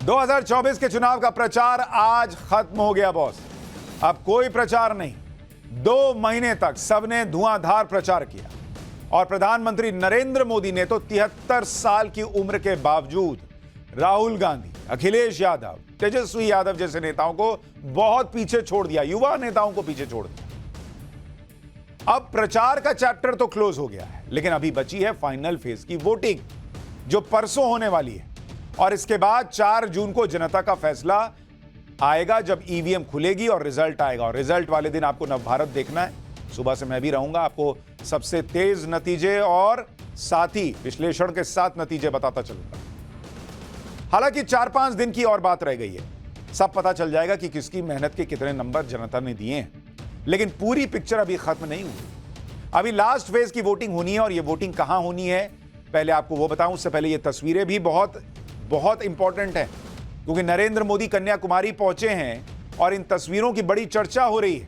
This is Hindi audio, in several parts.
2024 के चुनाव का प्रचार आज खत्म हो गया बॉस। अब कोई प्रचार नहीं। 2 महीने तक सबने धुआंधार प्रचार किया और प्रधानमंत्री नरेंद्र मोदी ने तो 73 साल की उम्र के बावजूद राहुल गांधी, अखिलेश यादव, तेजस्वी यादव जैसे नेताओं को बहुत पीछे छोड़ दिया, युवा नेताओं को पीछे छोड़ दिया। अब प्रचार का चैप्टर तो क्लोज हो गया है, लेकिन अभी बची है फाइनल फेज की वोटिंग, जो परसों होने वाली है। और इसके बाद 4 जून को जनता का फैसला आएगा, जब ईवीएम खुलेगी और रिजल्ट आएगा। और रिजल्ट वाले दिन आपको नवभारत देखना है। सुबह से मैं भी रहूंगा, आपको सबसे तेज नतीजे और साथ ही विश्लेषण के साथ नतीजे बताता चलूंगा। हालांकि 4-5 दिन की और बात रह गई है, सब पता चल जाएगा कि किसकी मेहनत के कितने नंबर जनता ने दिए हैं। लेकिन पूरी पिक्चर अभी खत्म नहीं हुई। अभी लास्ट फेज की वोटिंग होनी है, और ये वोटिंग कहां होनी है पहले आपको वो बताऊं। उससे पहले ये तस्वीरें भी बहुत इंपॉर्टेंट है, क्योंकि नरेंद्र मोदी कन्याकुमारी पहुंचे हैं और इन तस्वीरों की बड़ी चर्चा हो रही है।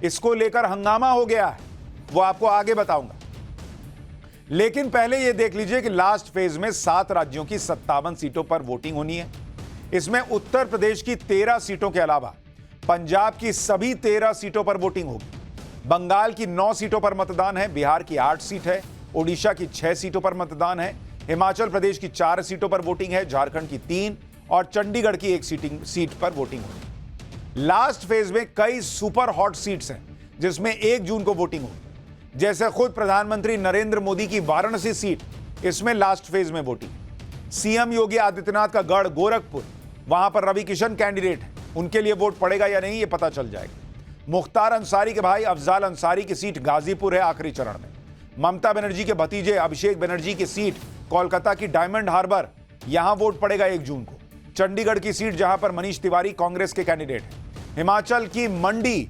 इसको लेकर हंगामा हो गया है, वो आपको आगे बताऊंगा। लेकिन पहले यह देख लीजिए कि लास्ट फेज में 7 राज्यों की 57 सीटों पर वोटिंग होनी है। इसमें उत्तर प्रदेश की 13 सीटों के अलावा पंजाब की सभी 13 सीटों पर वोटिंग होगी। बंगाल की 9 सीटों पर मतदान है, बिहार की 8 सीट है, ओडिशा की 6 सीटों पर मतदान है, हिमाचल प्रदेश की 4 सीटों पर वोटिंग है, झारखंड की 3 और चंडीगढ़ की 1 सीट पर वोटिंग होगी। लास्ट फेज में कई सुपर हॉट सीट्स हैं, जिसमें 1 जून को वोटिंग होगी। जैसे खुद प्रधानमंत्री नरेंद्र मोदी की वाराणसी सीट, इसमें लास्ट फेज में वोटिंग। सीएम योगी आदित्यनाथ का गढ़ गोरखपुर, वहां पर रवि किशन कैंडिडेट है, उनके लिए वोट पड़ेगा या नहीं ये पता चल जाएगा। मुख्तार अंसारी के भाई अफजाल अंसारी की सीट गाजीपुर है आखिरी चरण में। ममता बनर्जी के भतीजे अभिषेक बनर्जी की सीट कोलकाता की डायमंड हार्बर, यहां वोट पड़ेगा 1 जून को। चंडीगढ़ की सीट, जहां पर मनीष तिवारी कांग्रेस के कैंडिडेट हैं। हिमाचल की मंडी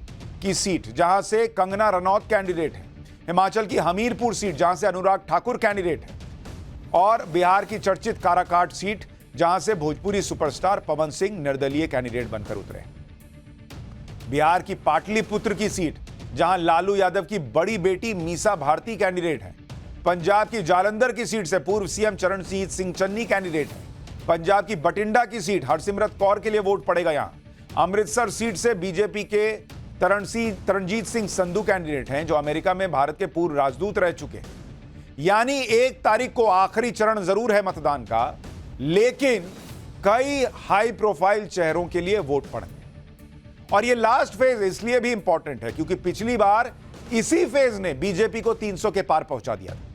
की सीट, जहां से कंगना रनौत कैंडिडेट है। हिमाचल की हमीरपुर सीट, जहां से अनुराग ठाकुर कैंडिडेट है। और बिहार की चर्चित काराकाट सीट, जहां से भोजपुरी सुपरस्टार पवन सिंह निर्दलीय कैंडिडेट बनकर उतरे। बिहार की पाटलिपुत्र की सीट, जहां लालू यादव की बड़ी बेटी मीसा भारती कैंडिडेट है। पंजाब की जालंधर की सीट से पूर्व सीएम चरणजीत सिंह चन्नी कैंडिडेट है। पंजाब की बठिंडा की सीट, हरसिमरत कौर के लिए वोट पड़ेगा यहां। अमृतसर सीट से बीजेपी के तरणजीत सिंह संधू कैंडिडेट हैं, जो अमेरिका में भारत के पूर्व राजदूत रह चुके हैं। यानी 1 तारीख को आखिरी चरण जरूर है मतदान का, लेकिन कई हाई प्रोफाइल चेहरों के लिए वोट पड़ेंगे। और ये लास्ट फेज इसलिए भी इंपॉर्टेंट है, क्योंकि पिछली बार इसी फेज ने बीजेपी को 300 के पार पहुंचा दिया था।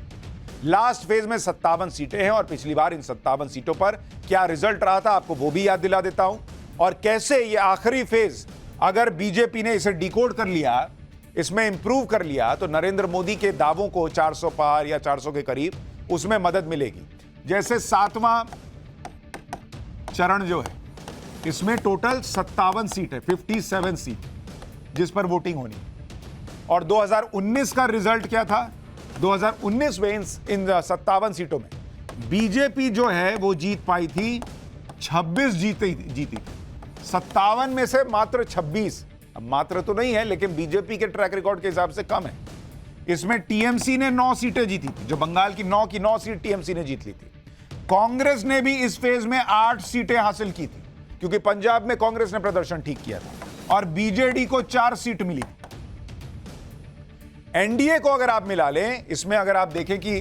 लास्ट फेज में 57 सीटें हैं, और पिछली बार इन 57 सीटों पर क्या रिजल्ट रहा था आपको वो भी याद दिला देता हूं। और कैसे ये आखिरी फेज, अगर बीजेपी ने इसे डिकोड कर लिया, इसमें इंप्रूव कर लिया, तो नरेंद्र मोदी के दावों को 400 पार या 400 के करीब उसमें मदद मिलेगी। जैसे 7वां चरण जो है, इसमें टोटल 57 सीट है, 57 सीट जिस पर वोटिंग होनी। और 2019 का रिजल्ट क्या था? 2019 में इन 57 सीटों में बीजेपी जो है वो जीत पाई थी 26 जीती थी। 57 में से मात्र 26, अब मात्र तो नहीं है, लेकिन बीजेपी के ट्रैक रिकॉर्ड के हिसाब से कम है। इसमें टीएमसी ने 9 सीटें जीती थी, जो बंगाल की 9 की 9 सीट टीएमसी ने जीत ली थी। कांग्रेस ने भी इस फेज में 8 सीटें हासिल की थी, क्योंकि पंजाब में कांग्रेस ने प्रदर्शन ठीक किया था। और बीजेडी को 4 सीट मिली। एनडीए को अगर आप मिला लें, इसमें अगर आप देखें कि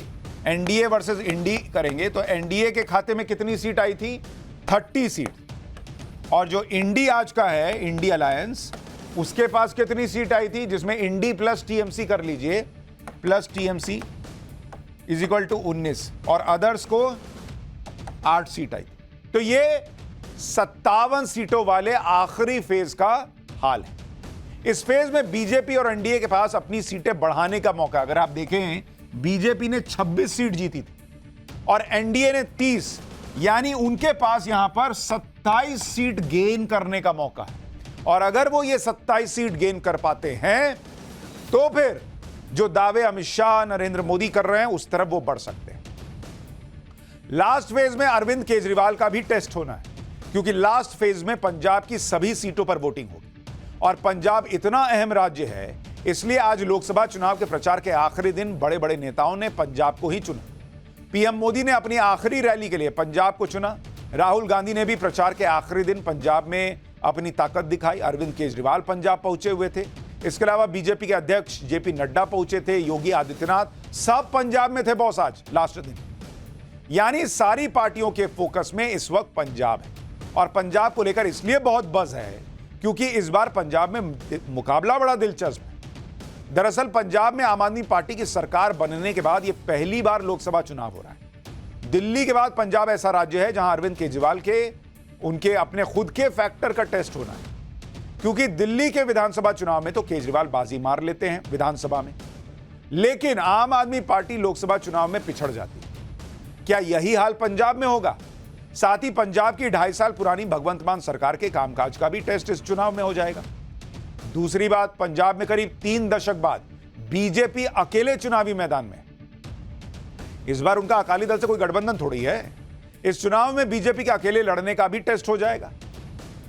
एनडीए वर्सेस इंडी करेंगे, तो एनडीए के खाते में कितनी सीट आई थी? 30 सीट। और जो इंडी आज का है, इंडी अलायंस, उसके पास कितनी सीट आई थी? जिसमें इंडी प्लस टीएमसी कर लीजिए, plus TMC is equal to 19, और अदर्स को 8 सीट आई। तो ये 57 सीटों वाले आखिरी फेज का हाल है। इस फेज में बीजेपी और एनडीए के पास अपनी सीटें बढ़ाने का मौका। अगर आप देखें, बीजेपी ने 26 सीट जीती थी और एनडीए ने 30, यानी उनके पास यहां पर 27 सीट गेन करने का मौका है। और अगर वो ये 27 सीट गेन कर पाते हैं, तो फिर जो दावे अमित शाह, नरेंद्र मोदी कर रहे हैं, उस तरफ वो बढ़ सकते हैं। लास्ट फेज में अरविंद केजरीवाल का भी टेस्ट होना है, क्योंकि लास्ट फेज में पंजाब की सभी सीटों पर वोटिंग होगी। और पंजाब इतना अहम राज्य है, इसलिए आज लोकसभा चुनाव के प्रचार के आखिरी दिन बड़े बड़े नेताओं ने पंजाब को ही चुना। पीएम मोदी ने अपनी आखिरी रैली के लिए पंजाब को चुना। राहुल गांधी ने भी प्रचार के आखिरी दिन पंजाब में अपनी ताकत दिखाई। अरविंद केजरीवाल पंजाब पहुंचे हुए थे। इसके अलावा बीजेपी के अध्यक्ष जेपी नड्डा पहुंचे थे, योगी आदित्यनाथ, सब पंजाब में थे बॉस आज लास्ट दिन। यानी सारी पार्टियों के फोकस में इस वक्त पंजाब है और पंजाब को लेकर इसलिए बहुत बज़ है क्योंकि इस बार पंजाब में मुकाबला बड़ा दिलचस्प है। दरअसल पंजाब में आम आदमी पार्टी की सरकार बनने के बाद यह पहली बार लोकसभा चुनाव हो रहा है। दिल्ली के बाद पंजाब ऐसा राज्य है जहां अरविंद केजरीवाल के उनके अपने खुद के फैक्टर का टेस्ट होना है, क्योंकि दिल्ली के विधानसभा चुनाव में तो केजरीवाल बाजी मार लेते हैं विधानसभा में, लेकिन आम आदमी पार्टी लोकसभा चुनाव में पिछड़ जाती है। क्या यही हाल पंजाब में होगा? साथ ही पंजाब की 2.5 साल पुरानी भगवंत मान सरकार के कामकाज का भी टेस्ट इस चुनाव में हो जाएगा। दूसरी बात, पंजाब में करीब 3 दशक बाद बीजेपी अकेले चुनावी मैदान में। इस बार उनका अकाली दल से कोई गठबंधन थोड़ी है। इस चुनाव में बीजेपी के अकेले लड़ने का भी टेस्ट हो जाएगा।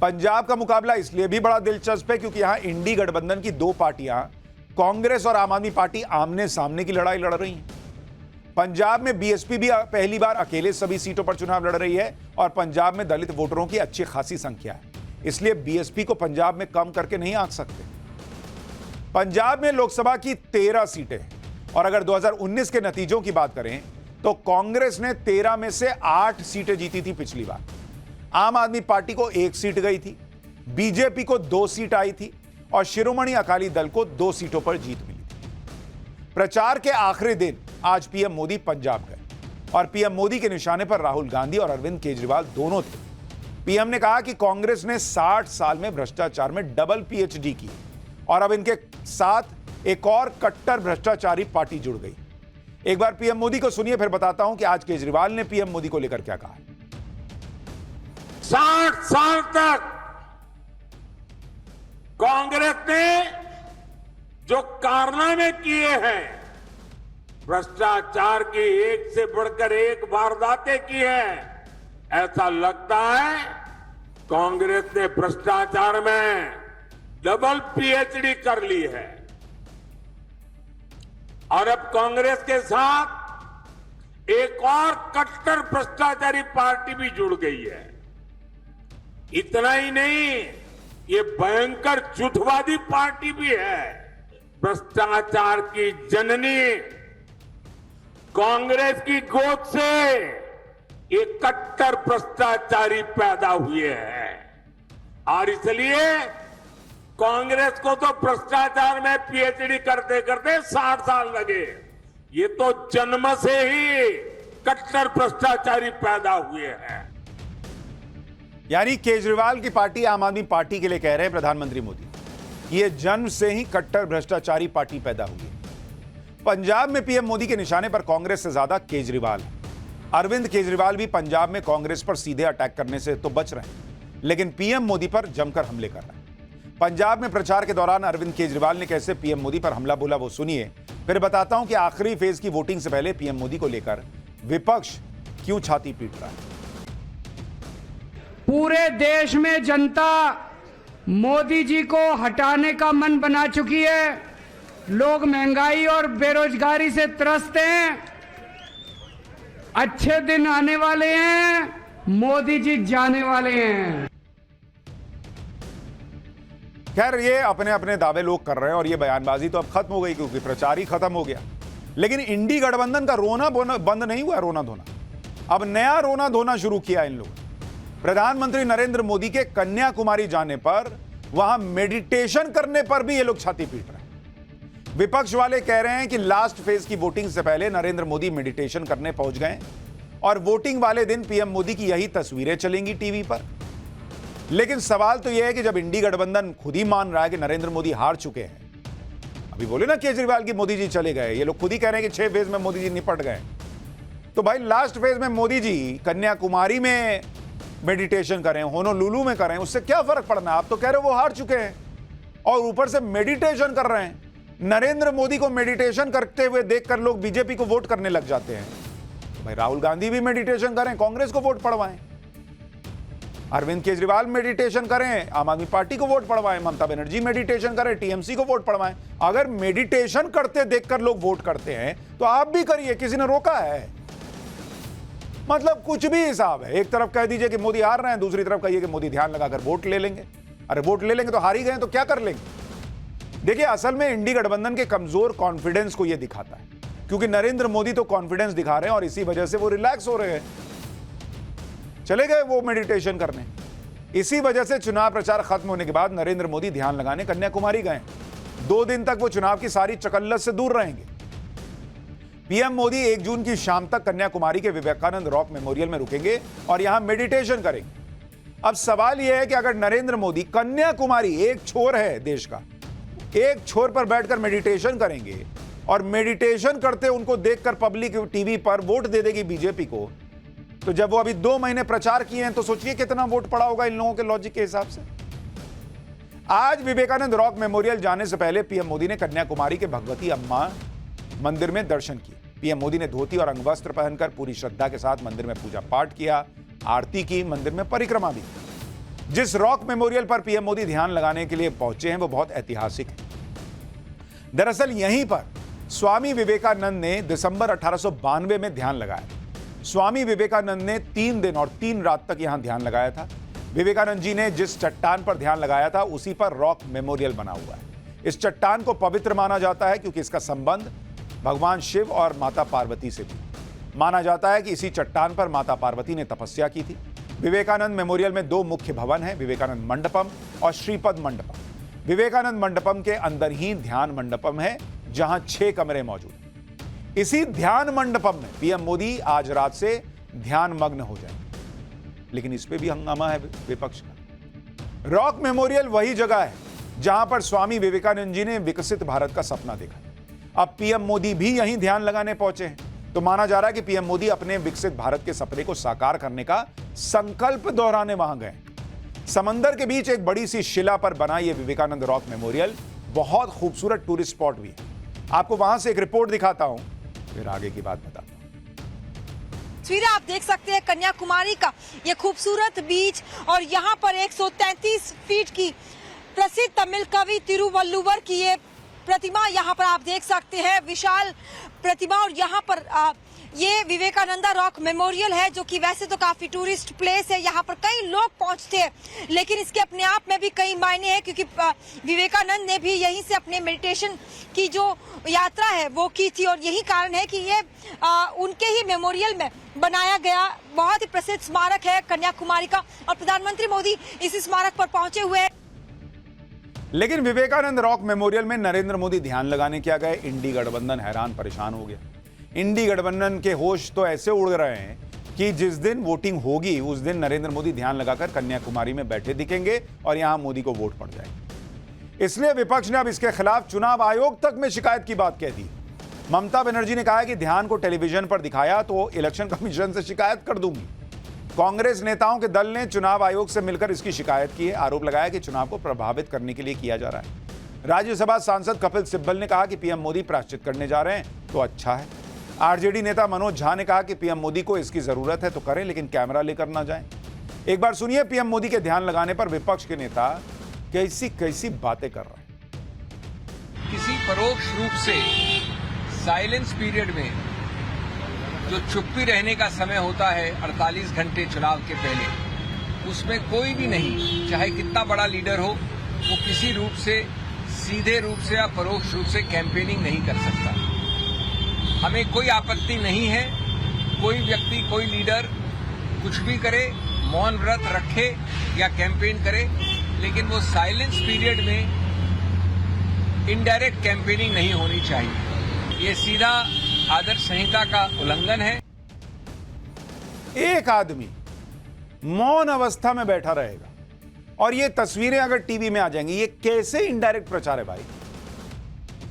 पंजाब का मुकाबला इसलिए भी बड़ा दिलचस्प है क्योंकि यहां इंडी गठबंधन की 2 पार्टियां कांग्रेस और आम आदमी पार्टी आमने सामने की लड़ाई लड़ रही हैं। पंजाब में बीएसपी भी पहली बार अकेले सभी सीटों पर चुनाव लड़ रही है और पंजाब में दलित वोटरों की अच्छी खासी संख्या है, इसलिए बीएसपी को पंजाब में कम करके नहीं आंक सकते। पंजाब में लोकसभा की 13 सीटें और अगर 2019 के नतीजों की बात करें तो कांग्रेस ने 13 में से 8 सीटें जीती थी पिछली बार। आम आदमी पार्टी को 1 सीट गई थी, बीजेपी को 2 सीट आई थी और शिरोमणि अकाली दल को 2 सीटों पर जीत मिली थी। प्रचार के आखिरी दिन आज पीएम मोदी पंजाब गए और पीएम मोदी के निशाने पर राहुल गांधी और अरविंद केजरीवाल दोनों थे। पीएम ने कहा कि कांग्रेस ने 60 साल में भ्रष्टाचार में डबल पीएचडी की और अब इनके साथ एक और कट्टर भ्रष्टाचारी पार्टी जुड़ गई। एक बार पीएम मोदी को सुनिए, फिर बताता हूं कि आज केजरीवाल ने पीएम मोदी को लेकर क्या कहा। 60 साल तक कांग्रेस ने जो कारनामे किए हैं, भ्रष्टाचार की एक से बढ़कर एक वारदातें की हैं, ऐसा लगता है कांग्रेस ने भ्रष्टाचार में डबल पीएचडी कर ली है और अब कांग्रेस के साथ एक और कट्टर भ्रष्टाचारी पार्टी भी जुड़ गई है। इतना ही नहीं, ये भयंकर झूठवादी पार्टी भी है। भ्रष्टाचार की जननी कांग्रेस की गोद से ये कट्टर भ्रष्टाचारी पैदा हुए हैं और इसलिए कांग्रेस को तो भ्रष्टाचार में पीएचडी करते करते 60 साल लगे। ये तो जन्म से ही कट्टर भ्रष्टाचारी पैदा हुए हैं। यानी केजरीवाल की पार्टी आम आदमी पार्टी के लिए कह रहे हैं प्रधानमंत्री मोदी, ये जन्म से ही कट्टर भ्रष्टाचारी पार्टी पैदा हुई है। पंजाब में पीएम मोदी के निशाने पर कांग्रेस से ज्यादा केजरीवाल है। अरविंद केजरीवाल भी पंजाब में कांग्रेस पर सीधे अटैक करने से तो बच रहे हैं, लेकिन पीएम मोदी पर जमकर हमले कर रहे हैं। पंजाब में प्रचार के दौरान अरविंद केजरीवाल ने कैसे पीएम मोदी पर हमला बोला, वो सुनिए, फिर बताता हूं कि आखिरी फेज की वोटिंग से पहले पीएम मोदी को लेकर विपक्ष क्यों छाती पीट रहा है। पूरे देश में जनता मोदी जी को हटाने का मन बना चुकी है। लोग महंगाई और बेरोजगारी से त्रस्त हैं। अच्छे दिन आने वाले हैं, मोदी जी जाने वाले हैं। खैर, ये अपने अपने दावे लोग कर रहे हैं और ये बयानबाजी तो अब खत्म हो गई क्योंकि प्रचार ही खत्म हो गया। लेकिन इंडी गठबंधन का रोना बंद नहीं हुआ। रोना धोना अब नया रोना धोना शुरू किया इन लोगों ने। प्रधानमंत्री नरेंद्र मोदी के कन्याकुमारी जाने पर, वहां मेडिटेशन करने पर भी ये लोग छाती पीट रहे हैं। विपक्ष वाले कह रहे हैं कि लास्ट फेज की वोटिंग से पहले नरेंद्र मोदी मेडिटेशन करने पहुंच गए और वोटिंग वाले दिन पीएम मोदी की यही तस्वीरें चलेंगी टीवी पर। लेकिन सवाल तो यह है कि जब इंडी गठबंधन खुद ही मान रहा है कि नरेंद्र मोदी हार चुके हैं, अभी बोले ना केजरीवाल की मोदी जी चले गए, ये लोग खुद ही कह रहे हैं कि 6 फेज में मोदी जी निपट गए, तो भाई लास्ट फेज में मोदी जी कन्याकुमारी में मेडिटेशन करें, होनोलुलु में करें, उससे क्या फर्क पड़ना। आप तो कह रहे हो वो हार चुके हैं और ऊपर से मेडिटेशन कर रहे हैं। नरेंद्र मोदी को मेडिटेशन करते हुए देखकर लोग बीजेपी को वोट करने लग जाते हैं। भाई राहुल गांधी भी मेडिटेशन करें, कांग्रेस को वोट पड़वाएं। अरविंद केजरीवाल मेडिटेशन करें, आम आदमी पार्टी को वोट पड़वाएं। ममता बनर्जी मेडिटेशन करें, टीएमसी को वोट पड़वाएं। अगर मेडिटेशन करते देखकर लोग वोट करते हैं तो आप भी करिए, किसी ने रोका है? मतलब कुछ भी हिसाब है। एक तरफ कह दीजिए कि मोदी हार रहे हैं, दूसरी तरफ कहिए कि मोदी ध्यान लगाकर वोट ले लेंगे। अरे वोट ले लेंगे तो हार ही गए तो क्या कर लेंगे। देखिए, असल में इंडी गठबंधन के कमजोर कॉन्फिडेंस को यह दिखाता है, क्योंकि नरेंद्र मोदी तो कॉन्फिडेंस दिखा रहे हैं और इसी वजह से वो रिलैक्स हो रहे हैं, चले गए वो मेडिटेशन करने। इसी वजह से चुनाव प्रचार खत्म होने के बाद नरेंद्र मोदी ध्यान लगाने कन्याकुमारी गए। 2 दिन तक वो चुनाव की सारी चकल्लत से दूर रहेंगे। पीएम मोदी 1 जून की शाम तक कन्याकुमारी के विवेकानंद रॉक मेमोरियल में रुकेंगे और यहां मेडिटेशन करेंगे। अब सवाल यह है कि अगर नरेंद्र मोदी कन्याकुमारी, एक छोर है देश का, एक छोर पर बैठकर मेडिटेशन करेंगे और मेडिटेशन करते उनको देखकर पब्लिक टीवी पर वोट दे देगी बीजेपी को, तो जब वो अभी 2 महीने प्रचार किए हैं तो सोचिए कितना वोट पड़ा होगा इन लोगों के लॉजिक के हिसाब से। आज विवेकानंद रॉक मेमोरियल जाने से पहले पीएम मोदी ने कन्याकुमारी के भगवती अम्मा मंदिर में दर्शन किए। पीएम मोदी ने धोती और अंगवस्त्र पहनकर पूरी श्रद्धा के साथ मंदिर में पूजा पाठ किया, आरती की, मंदिर में परिक्रमा भी। जिस रॉक मेमोरियल पर पीएम मोदी ध्यान लगाने के लिए पहुंचे हैं वो बहुत ऐतिहासिक है। दरअसल यहीं पर स्वामी विवेकानंद ने दिसंबर 1892 में ध्यान लगाया। स्वामी विवेकानंद ने 3 दिन और 3 रात तक यहां ध्यान लगाया था। विवेकानंद जी ने जिस चट्टान पर ध्यान लगाया था उसी पर रॉक मेमोरियल बना हुआ है। इस चट्टान को पवित्र माना जाता है क्योंकि इसका संबंध भगवान शिव और माता पार्वती से भी। माना जाता है कि इसी चट्टान पर माता पार्वती ने तपस्या की थी। विवेकानंद मेमोरियल में 2 मुख्य भवन हैं, विवेकानंद मंडपम और श्रीपद मंडपम। विवेकानंद मंडपम के अंदर ही ध्यान मंडपम है जहां 6 कमरे मौजूद हैं। इसी ध्यान मंडपम में पीएम मोदी आज रात से ध्यान मग्न हो जाएंगे, लेकिन इस पे भी हंगामा है विपक्ष का। रॉक मेमोरियल वही जगह है जहां पर स्वामी विवेकानंद जी ने विकसित भारत का सपना देखा। अब पीएम मोदी भी यहीं ध्यान लगाने पहुंचे हैं, तो माना जा रहा है कि पीएम मोदी अपने विकसित भारत के सपने को साकार करने का संकल्प दोहराने वहां गए। समंदर के बीच एक बड़ी सी शिला पर बना यह विवेकानंद रॉक मेमोरियल बहुत खूबसूरत टूरिस्ट स्पॉट भी है। आपको वहां से एक रिपोर्ट दिखाता हूं, फिर आगे की बात बताता हूं। तस्वीरें आप देख सकते हैं कन्याकुमारी का ये खूबसूरत बीच, और यहाँ पर 133 फीट की प्रसिद्ध तमिल कवि तिरुवल्लुवर की ये प्रतिमा यहाँ पर आप देख सकते हैं, विशाल प्रतिमा। और यहाँ पर ये विवेकानंदा रॉक मेमोरियल है जो कि वैसे तो काफी टूरिस्ट प्लेस है, यहाँ पर कई लोग पहुंचते हैं, लेकिन इसके अपने आप में भी कई मायने हैं क्योंकि विवेकानंद ने भी यहीं से अपने मेडिटेशन की जो यात्रा है वो की थी, और यही कारण है कि ये उनके ही मेमोरियल में बनाया गया बहुत ही प्रसिद्ध स्मारक है कन्याकुमारी का, और प्रधानमंत्री मोदी इस स्मारक पर पहुंचे हुए हैं। लेकिन विवेकानंद रॉक मेमोरियल में नरेंद्र मोदी ध्यान लगाने क्या गए, इंडी गठबंधन हैरान परेशान हो गया। इंडी गठबंधन के होश तो ऐसे उड़ रहे हैं कि जिस दिन वोटिंग होगी उस दिन नरेंद्र मोदी ध्यान लगाकर कन्याकुमारी में बैठे दिखेंगे और यहां मोदी को वोट पड़ जाएगी। इसलिए विपक्ष ने अब इसके खिलाफ चुनाव आयोग तक में शिकायत की बात कह दी। ममता बनर्जी ने कहा कि ध्यान को टेलीविजन पर दिखाया तो इलेक्शन कमीशन से शिकायत कर दूंगी। कांग्रेस नेताओं के दल ने चुनाव आयोग से मिलकर इसकी शिकायत की है। आरोप लगाया कि चुनाव को प्रभावित करने के लिए किया जा रहा है। राज्यसभा सांसद कपिल सिब्बल ने कहा कि पीएम मोदी प्रायश्चित करने जा रहे हैं तो अच्छा है। आरजेडी नेता मनोज झा ने कहा कि पीएम मोदी को इसकी जरूरत है तो करें, लेकिन कैमरा लेकर ना जाएं। एक बार सुनिए पीएम मोदी के ध्यान लगाने पर विपक्ष के नेता कैसी कैसी बातें कर रहे हैं। किसी परोक्ष रूप से साइलेंस पीरियड में जो चुप्पी रहने का समय होता है 48 घंटे चुनाव के पहले, उसमें कोई भी नहीं, चाहे कितना बड़ा लीडर हो, वो किसी रूप से, सीधे रूप से या परोक्ष रूप से कैंपेनिंग नहीं कर सकता। हमें कोई आपत्ति नहीं है, कोई व्यक्ति, कोई लीडर कुछ भी करे, मौन व्रत रखे या कैंपेन करे, लेकिन वो साइलेंस पीरियड में इनडायरेक्ट कैंपेनिंग नहीं होनी चाहिए। ये सीधा आदर्श संहिता का उल्लंघन है। एक आदमी मौन अवस्था में बैठा रहेगा और ये तस्वीरें अगर टीवी में आ जाएंगी, ये कैसे इनडायरेक्ट प्रचार है भाई।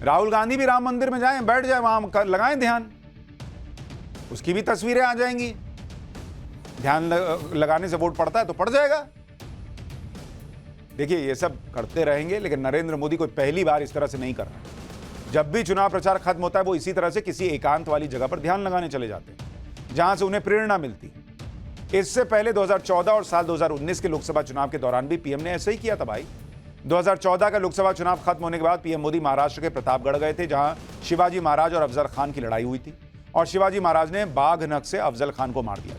राहुल गांधी भी राम मंदिर में जाएं, बैठ जाए वहां, लगाएं ध्यान, उसकी भी तस्वीरें आ जाएंगी। ध्यान लगाने से वोट पड़ता है तो पड़ जाएगा। देखिए ये सब करते रहेंगे, लेकिन नरेंद्र मोदी कोई पहली बार इस तरह से नहीं कर रहा। जब भी चुनाव प्रचार खत्म होता है वो इसी तरह से किसी एकांत वाली जगह पर ध्यान लगाने चले जाते हैं जहां से उन्हें प्रेरणा मिलती है। इससे पहले 2014 और साल 2019 के लोकसभा चुनाव के दौरान भी पीएम ने ऐसे ही किया था भाई। 2014 का लोकसभा चुनाव खत्म होने के बाद पीएम मोदी महाराष्ट्र के प्रतापगढ़ गए थे, जहां शिवाजी महाराज और अफजल खान की लड़ाई हुई थी। और शिवाजी महाराज ने बाघ नख से अफजल खान को मार दिया।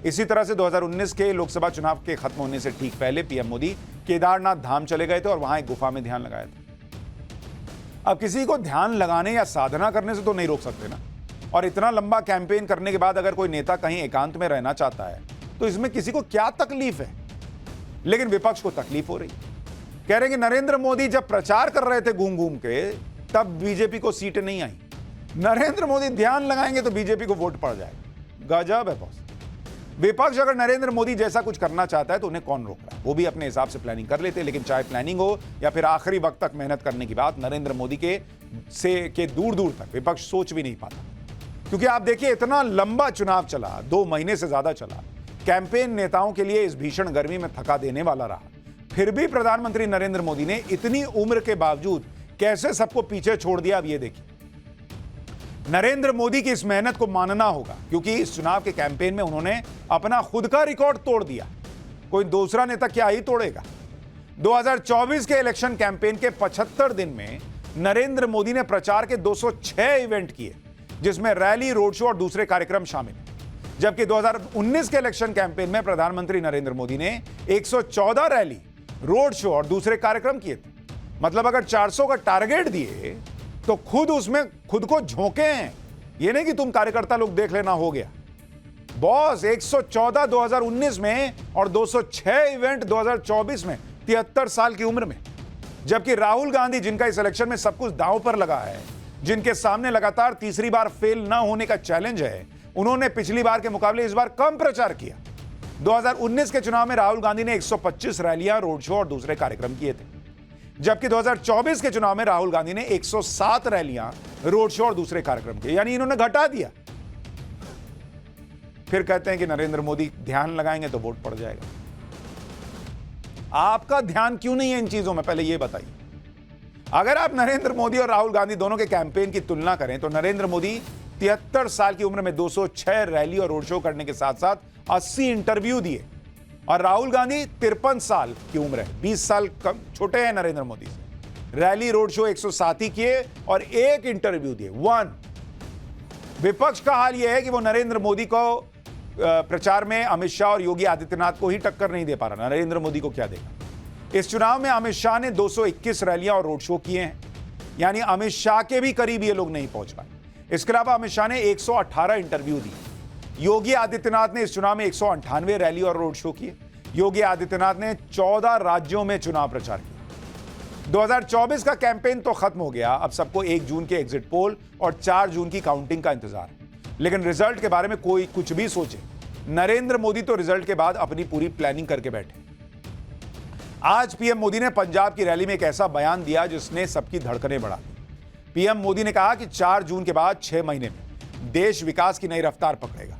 इसी तरह से 2019 के लोकसभा चुनाव के खत्म होने से ठीक पहले पीएम मोदी केदारनाथ धाम चले गए थे और वहां एक गुफा में ध्यान लगाया था। अब किसी को ध्यान लगाने या साधना करने से तो नहीं रोक सकते ना। और इतना लंबा कैंपेन करने के बाद अगर कोई नेता कहीं एकांत में रहना चाहता है तो इसमें किसी को क्या तकलीफ है? लेकिन विपक्ष को तकलीफ हो रही। कह रहे हैं कि नरेंद्र मोदी जब प्रचार कर रहे थे घूम घूम के, तब बीजेपी को सीटें नहीं आई। नरेंद्र मोदी ध्यान लगाएंगे तो बीजेपी को वोट पड़ जाएगा। गजब है बॉस। विपक्ष अगर नरेंद्र मोदी जैसा कुछ करना चाहता है तो उन्हें कौन रोक रहा है? वो भी अपने हिसाब से प्लानिंग कर लेते, लेकिन चाहे प्लानिंग हो या फिर आखिरी वक्त तक मेहनत करने की बात, नरेंद्र मोदी के दूर दूर तक विपक्ष सोच भी नहीं पाता। क्योंकि आप देखिए, इतना लंबा चुनाव चला, 2 महीने से ज्यादा चला। कैंपेन नेताओं के लिए इस भीषण गर्मी में थका देने वाला रहा। फिर भी प्रधानमंत्री नरेंद्र मोदी ने इतनी उम्र के बावजूद कैसे सबको पीछे छोड़ दिया, अब ये देखिए। नरेंद्र मोदी की इस मेहनत को मानना होगा, क्योंकि इस चुनाव के कैंपेन में उन्होंने अपना खुद का रिकॉर्ड तोड़ दिया। कोई दूसरा नेता क्या ही तोड़ेगा। 2024 के इलेक्शन कैंपेन के 75 दिन में नरेंद्र मोदी ने प्रचार के 206 इवेंट किए, जिसमें रैली, रोड शो और दूसरे कार्यक्रम शामिल। जबकि 2019 के इलेक्शन कैंपेन में प्रधानमंत्री नरेंद्र मोदी ने 114 रैली, रोड शो और दूसरे कार्यक्रम किए थे। मतलब अगर 400 का टारगेट दिए तो खुद उसमें खुद को झोंके हैं। ये नहीं कि तुम कार्यकर्ता लोग देख लेना, हो गया बॉस। 114 2019 में और 206 इवेंट 2024 में, 73 साल की उम्र में। जबकि राहुल गांधी, जिनका इस इलेक्शन में सब कुछ दांव पर लगा है, जिनके सामने लगातार तीसरी बार फेल ना होने का चैलेंज है, उन्होंने पिछली बार के मुकाबले इस बार कम प्रचार किया। 2019 के चुनाव में राहुल गांधी ने 125 रैलियां, रोड शो और दूसरे कार्यक्रम किए थे। जबकि 2024 के चुनाव में राहुल गांधी ने 107 रैलियां, रोड शो और दूसरे कार्यक्रम किए, यानी इन्होंने घटा दिया। फिर कहते हैं कि नरेंद्र मोदी ध्यान लगाएंगे तो वोट पड़ जाएगा। आपका ध्यान क्यों नहीं है इन चीजों में, पहले यह बताइए। अगर आप नरेंद्र मोदी और राहुल गांधी दोनों के कैंपेन की तुलना करें तो नरेंद्र मोदी 73 साल की उम्र में 206 रैली और रोड शो करने के साथ साथ 80 इंटरव्यू दिए, और राहुल गांधी 53 साल की उम्र है, 20 साल कम छोटे हैं नरेंद्र मोदी से। रैली, रोड शो 107 ही किए और 1 इंटरव्यू दिए, 1। विपक्ष का हाल यह है कि वो नरेंद्र मोदी को प्रचार में अमित शाह और योगी आदित्यनाथ को ही टक्कर नहीं दे पा रहा। नरेंद्र मोदी को क्या देगा? इस चुनाव में अमित शाह ने 221 रैलियां और रोड शो किए हैं, यानी अमित शाह के भी करीब ये लोग नहीं पहुंच पाए। इसके अलावा अमित शाह ने 118 इंटरव्यू दिए। योगी आदित्यनाथ ने इस चुनाव में 198 रैली और रोड शो किए। योगी आदित्यनाथ ने 14 राज्यों में चुनाव प्रचार किया। 2024 का कैंपेन तो खत्म हो गया। अब सबको 1 जून के एग्जिट पोल और 4 जून की काउंटिंग का इंतजार है। लेकिन रिजल्ट के बारे में कोई कुछ भी सोचे, नरेंद्र मोदी तो रिजल्ट के बाद अपनी पूरी प्लानिंग करके बैठे। आज पीएम मोदी ने पंजाब की रैली में एक ऐसा बयान दिया जिसने सबकी धड़कनें बढ़ा दी। पीएम मोदी ने कहा कि 4 जून के बाद 6 महीने में देश विकास की नई रफ्तार पकड़ेगा।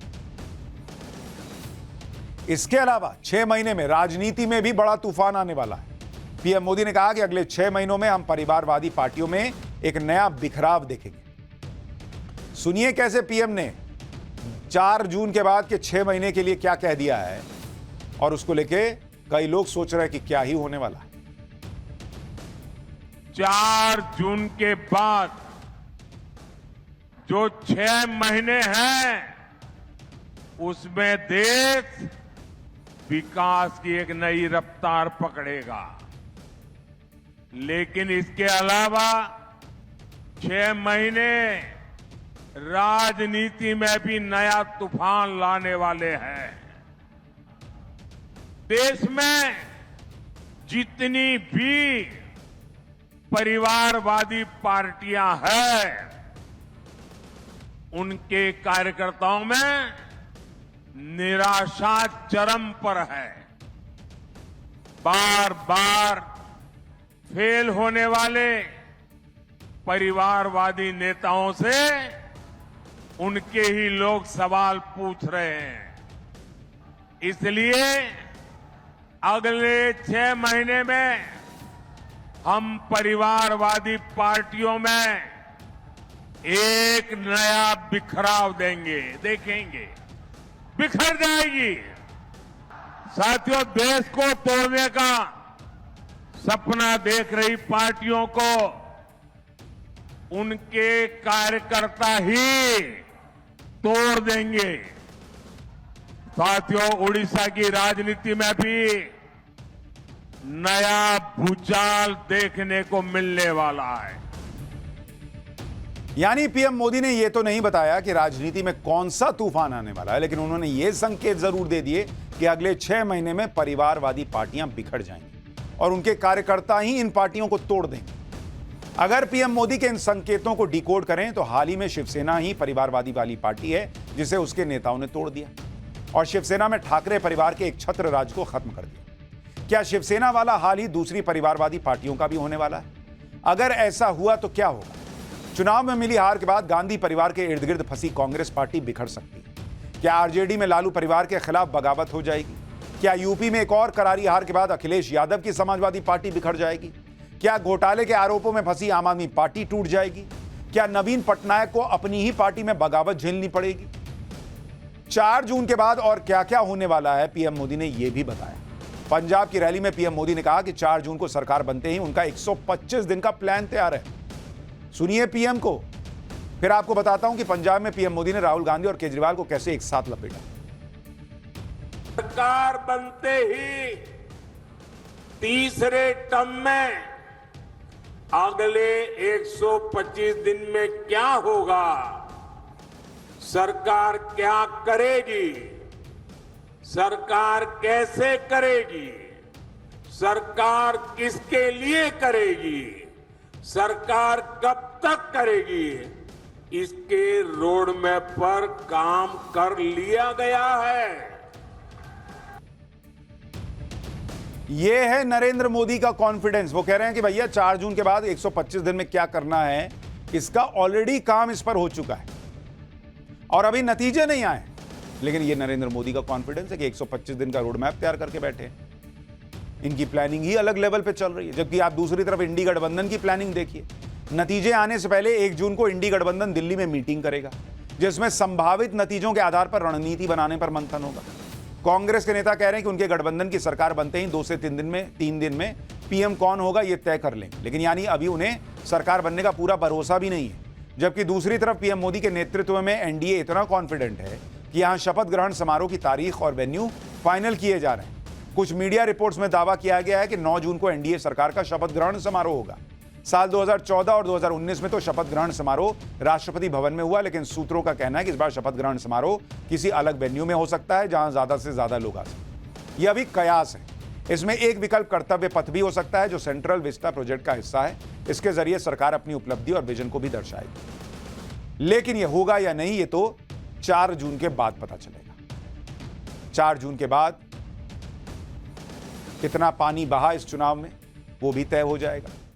इसके अलावा 6 महीने में राजनीति में भी बड़ा तूफान आने वाला है। पीएम मोदी ने कहा कि अगले 6 महीनों में हम परिवारवादी पार्टियों में एक नया बिखराव देखेंगे। सुनिए कैसे पीएम ने 4 जून के बाद के 6 महीने के लिए क्या कह दिया है, और उसको लेके कई लोग सोच रहे हैं कि क्या ही होने वाला है। 4 जून के बाद जो 6 महीने हैं उसमें देश विकास की एक नई रफ्तार पकड़ेगा। लेकिन इसके अलावा 6 महीने राजनीति में भी नया तूफान लाने वाले हैं। देश में जितनी भी परिवारवादी पार्टियां हैं, उनके कार्यकर्ताओं में निराशा चरम पर है। बार बार फेल होने वाले परिवारवादी नेताओं से उनके ही लोग सवाल पूछ रहे हैं। इसलिए अगले 6 महीने में हम परिवारवादी पार्टियों में एक नया बिखराव देंगे, देखेंगे, बिखर जाएगी। साथियों, देश को तोड़ने का सपना देख रही पार्टियों को उनके कार्यकर्ता ही तोड़ देंगे। साथियों, उड़ीसा की राजनीति में भी नया भूचाल देखने को मिलने वाला है। यानी पीएम मोदी ने यह तो नहीं बताया कि राजनीति में कौन सा तूफान आने वाला है, लेकिन उन्होंने यह संकेत जरूर दे दिए कि अगले 6 महीने में परिवारवादी पार्टियां बिखर जाएंगी और उनके कार्यकर्ता ही इन पार्टियों को तोड़ देंगे। अगर पीएम मोदी के इन संकेतों को डिकोड करें तो हाल ही में शिवसेना ही परिवारवादी वाली पार्टी है जिसे उसके नेताओं ने तोड़ दिया और शिवसेना में ठाकरे परिवार के एक छत्र राज को खत्म कर दिया। क्या शिवसेना वाला हाल ही दूसरी परिवारवादी पार्टियों का भी होने वाला है? अगर ऐसा हुआ तो क्या होगा? चुनाव में मिली हार के बाद गांधी परिवार के इर्द गिर्द फंसी कांग्रेस पार्टी बिखर सकती है। क्या आरजेडी में लालू परिवार के खिलाफ बगावत हो जाएगी? क्या यूपी में एक और करारी हार के बाद अखिलेश यादव की समाजवादी पार्टी बिखर जाएगी? क्या घोटाले के आरोपों में फंसी आम आदमी पार्टी टूट जाएगी? क्या नवीन पटनायक को अपनी ही पार्टी में बगावत झेलनी पड़ेगी? 4 जून के बाद और क्या क्या होने वाला है, पीएम मोदी ने यह भी बताया। पंजाब की रैली में पीएम मोदी ने कहा कि 4 जून को सरकार बनते ही उनका 125 दिन का प्लान तैयार है। सुनिए पीएम को, फिर आपको बताता हूं कि पंजाब में पीएम मोदी ने राहुल गांधी और केजरीवाल को कैसे एक साथ लपेटा। सरकार बनते ही तीसरे टर्म में अगले 125 दिन में क्या होगा, सरकार क्या करेगी, सरकार कैसे करेगी, सरकार किसके लिए करेगी, सरकार कब तक करेगी, इसके रोड मैप पर काम कर लिया गया है। यह है नरेंद्र मोदी का कॉन्फिडेंस। वो कह रहे हैं कि भैया 4 जून के बाद 125 दिन में क्या करना है, इसका ऑलरेडी काम इस पर हो चुका है और अभी नतीजे नहीं आए। लेकिन यह नरेंद्र मोदी का कॉन्फिडेंस है कि 125 दिन का रोड मैप तैयार करके बैठे हैं। इनकी प्लानिंग ही अलग लेवल पे चल रही है। जबकि आप दूसरी तरफ इंडी गठबंधन की प्लानिंग देखिए। नतीजे आने से पहले 1 जून को इंडी गठबंधन दिल्ली में मीटिंग करेगा जिसमें संभावित नतीजों के आधार पर रणनीति बनाने पर मंथन होगा। कांग्रेस के नेता कह रहे हैं कि उनके गठबंधन की सरकार बनते ही 2 से 3 दिन में पीएम कौन होगा यह तय कर लेंगे। लेकिन यानी अभी उन्हें सरकार बनने का पूरा भरोसा भी नहीं है। जबकि दूसरी तरफ पीएम मोदी के नेतृत्व में एनडीए इतना कॉन्फिडेंट है कि यहां शपथ ग्रहण समारोह की तारीख और वेन्यू फाइनल किए जा रहे हैं। कुछ मीडिया रिपोर्ट्स में दावा किया गया है कि 9 जून को एनडीए सरकार का शपथ ग्रहण समारोह होगा। साल 2014 और 2019 में तो शपथ ग्रहण समारोह राष्ट्रपति भवन में हुआ, लेकिन सूत्रों का कहना है कि इस बार शपथ ग्रहण समारोह किसी अलग वेन्यू में हो सकता है जहां ज्यादा से ज्यादा लोग आ सकें। यह अभी कयास है। इसमें एक विकल्प कर्तव्य पथ भी हो सकता है जो सेंट्रल विस्टा प्रोजेक्ट का हिस्सा है। इसके जरिए सरकार अपनी उपलब्धि और विजन को भी दर्शाएगी। लेकिन यह होगा या नहीं, ये तो 4 जून के बाद पता चलेगा। 4 जून के बाद कितना पानी बहा इस चुनाव में वो भी तय हो जाएगा।